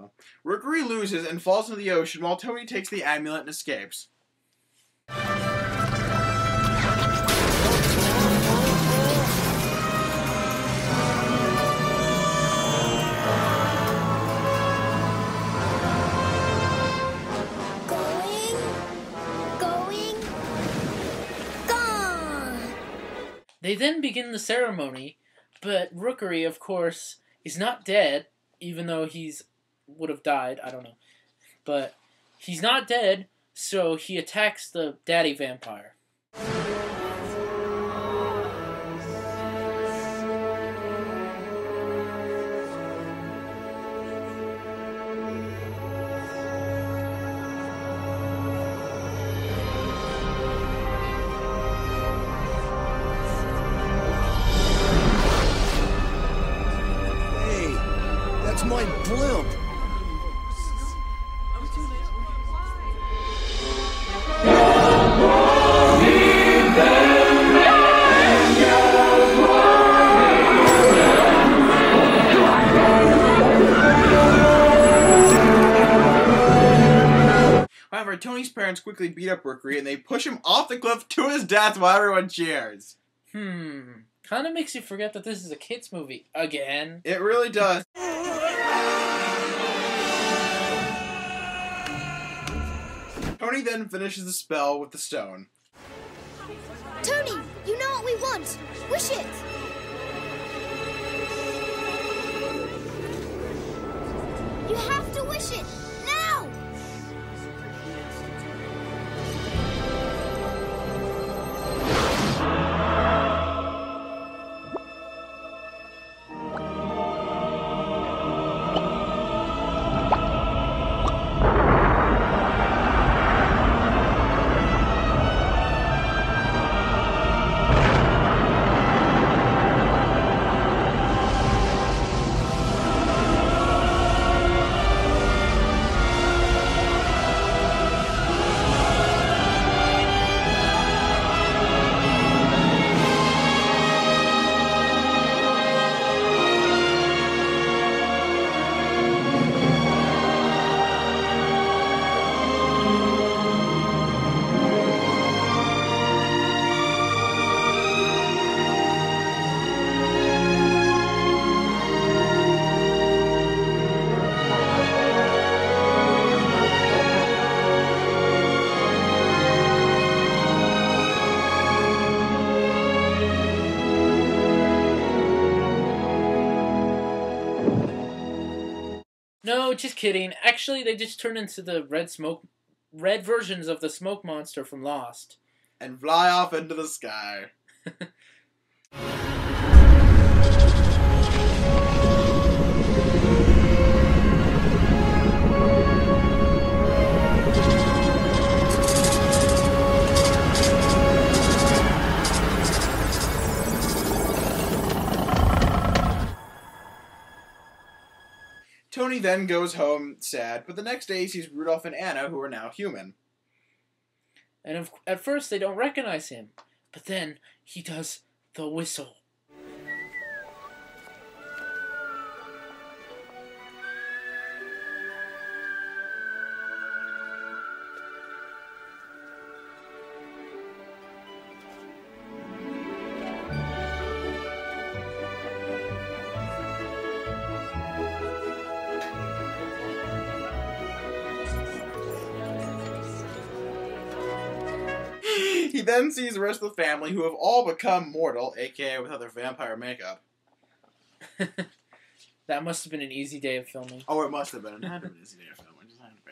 No. Rookery loses and falls into the ocean while Tony takes the amulet and escapes. They then begin the ceremony, but Rookery, of course, is not dead, even though would have died, I don't know. But he's not dead, so he attacks the daddy vampire. That's my blimp! However, Tony's parents quickly beat up Rookery and they push him off the cliff to his death while everyone cheers. Kind of makes you forget that this is a kid's movie. Again. It really does. Tony then finishes the spell with the stone. Tony, you know what we want. Wish it. You have to wish it. Now! No, just kidding. Actually, they just turn into the red versions of the smoke monster from Lost. And fly off into the sky. Tony then goes home sad, but the next day he sees Rudolph and Anna, who are now human. And at first they don't recognize him, but then he does the whistle. He then sees the rest of the family, who have all become mortal, aka without their vampire makeup. That must have been an easy day of filming. Oh, it must have been. It had to be an easy day of filming. It just had to be.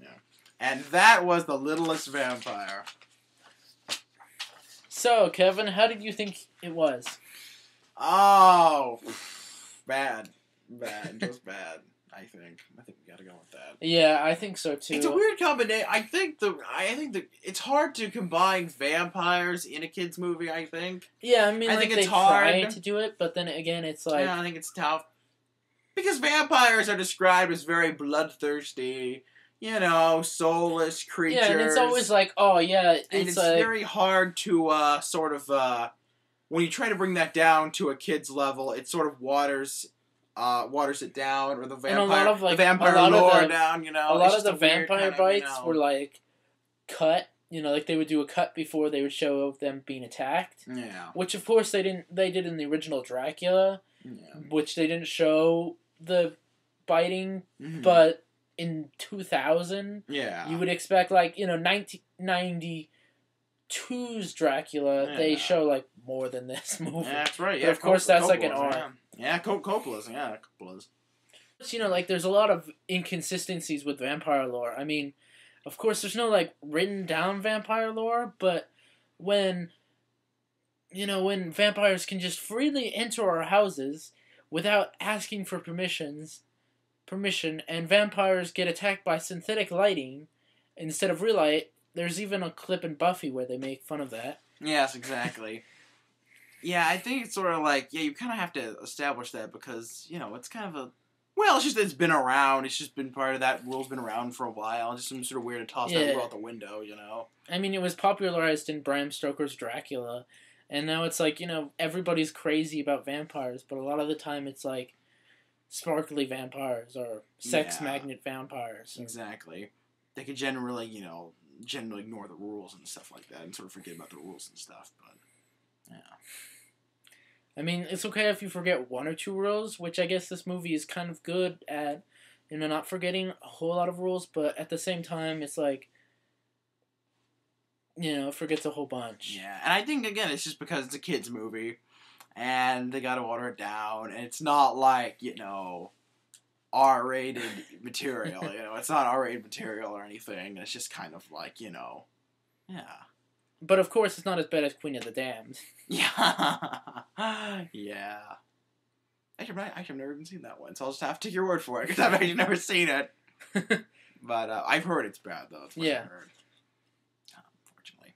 Yeah. And that was The Littlest Vampire. So, Kevin, how did you think it was? Oh, bad. Just bad, I think. I think we gotta go with that. Yeah, I think so too. It's a weird combination. I think it's hard to combine vampires in a kid's movie, I think. Yeah, I mean, I like, think they it's hard try to do it, but then again, it's like... Yeah, I think it's tough. Because vampires are described as very bloodthirsty, soulless creatures. Yeah, and it's always like, oh yeah, and it's like, very hard to sort of when you try to bring that down to a kid's level, it sort of waters it down, or the vampire lore down. A lot of the vampire bites were like cut. Like they would do a cut before they would show them being attacked. Yeah. Which of course they didn't. They did in the original Dracula. Yeah. Which they didn't show the biting, mm-hmm. but in 2000, yeah, you would expect 1992's Dracula. They show like more than this movie. Yeah, that's right. Yeah, but of course that's like an R. Yeah, Coppola's. Yeah, Coppola's. There's a lot of inconsistencies with vampire lore. I mean, of course, there's no written down vampire lore, but when vampires can just freely enter our houses without asking for permission, and vampires get attacked by synthetic lighting instead of real light. There's even a clip in Buffy where they make fun of that. Yes, exactly. Yeah, I think it's sort of you kind of have to establish that because, it's kind of a... Well, it's just that it's been around. It's just been part of that rule's been around for a while. It's just some sort of weird to toss that rule out the window, I mean, it was popularized in Bram Stoker's Dracula, and now it's everybody's crazy about vampires, but a lot of the time it's sparkly vampires or sex magnet vampires. Exactly. They could generally ignore the rules and stuff like that and sort of forget about the rules and stuff, but, yeah. I mean, it's okay if you forget one or two rules, which I guess this movie is kind of good at, not forgetting a whole lot of rules, but at the same time, it's it forgets a whole bunch. Yeah, and I think, again, it's just because it's a kid's movie, and they gotta water it down, and it's not R-rated material, it's not R-rated material or anything, it's just kind of yeah. But of course, it's not as bad as Queen of the Damned. Yeah. Yeah. Actually, I've never even seen that one, so I'll just have to take your word for it, because I've actually never seen it. But I've heard it's bad, though. That's what I've heard. Unfortunately.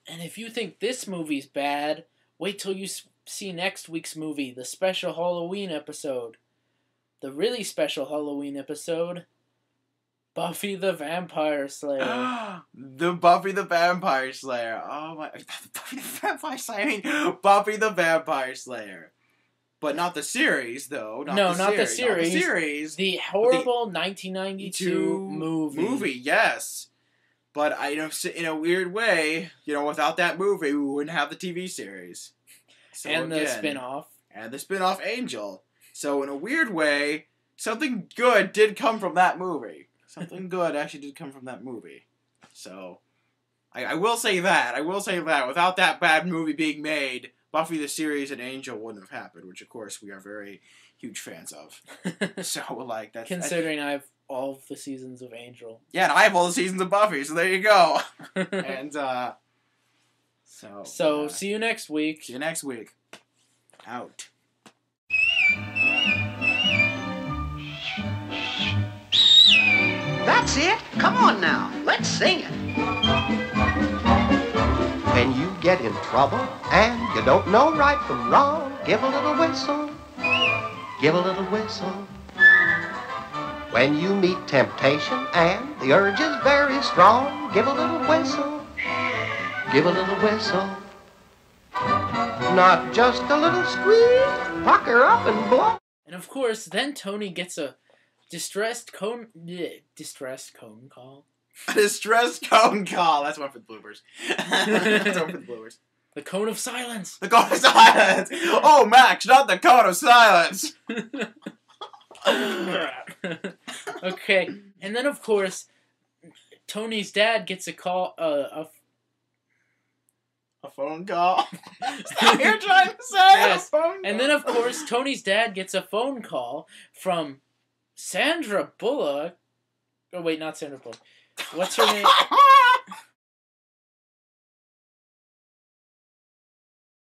And if you think this movie's bad, wait till you see next week's movie, the special Halloween episode. The really special Halloween episode... Buffy the Vampire Slayer. The Buffy the Vampire Slayer. Oh my... Buffy the Vampire Slayer. I mean, Buffy the Vampire Slayer. But not the series, though. Not the series. The horrible 1992 movie. Yes. But in a weird way, without that movie, we wouldn't have the TV series. So the spin-off. And the spin-off Angel. So in a weird way, something good did come from that movie. Something good actually did come from that movie. So, I will say that. Without that bad movie being made, Buffy the series and Angel wouldn't have happened, which, of course, we are very huge fans of. So, that's... Considering I have all of the seasons of Angel. Yeah, and I have all the seasons of Buffy, so there you go. And, So, see you next week. See you next week. Out. That's it. Come on now. Let's sing it. When you get in trouble and you don't know right from wrong, give a little whistle. Give a little whistle. When you meet temptation and the urge is very strong, give a little whistle. Give a little whistle. Not just a little squeeze. Pucker up and blow. And of course, then Tony gets a distressed cone call. A distressed cone call. That's one for the bloopers. The cone of silence. The cone of silence. Oh, Max, not the cone of silence. Okay, and then of course, Tony's dad gets a call. A phone call. Is that what you're trying to say? Yes. And then of course, Tony's dad gets a phone call from Sandra Bullock. Oh wait, not Sandra Bullock. What's her name?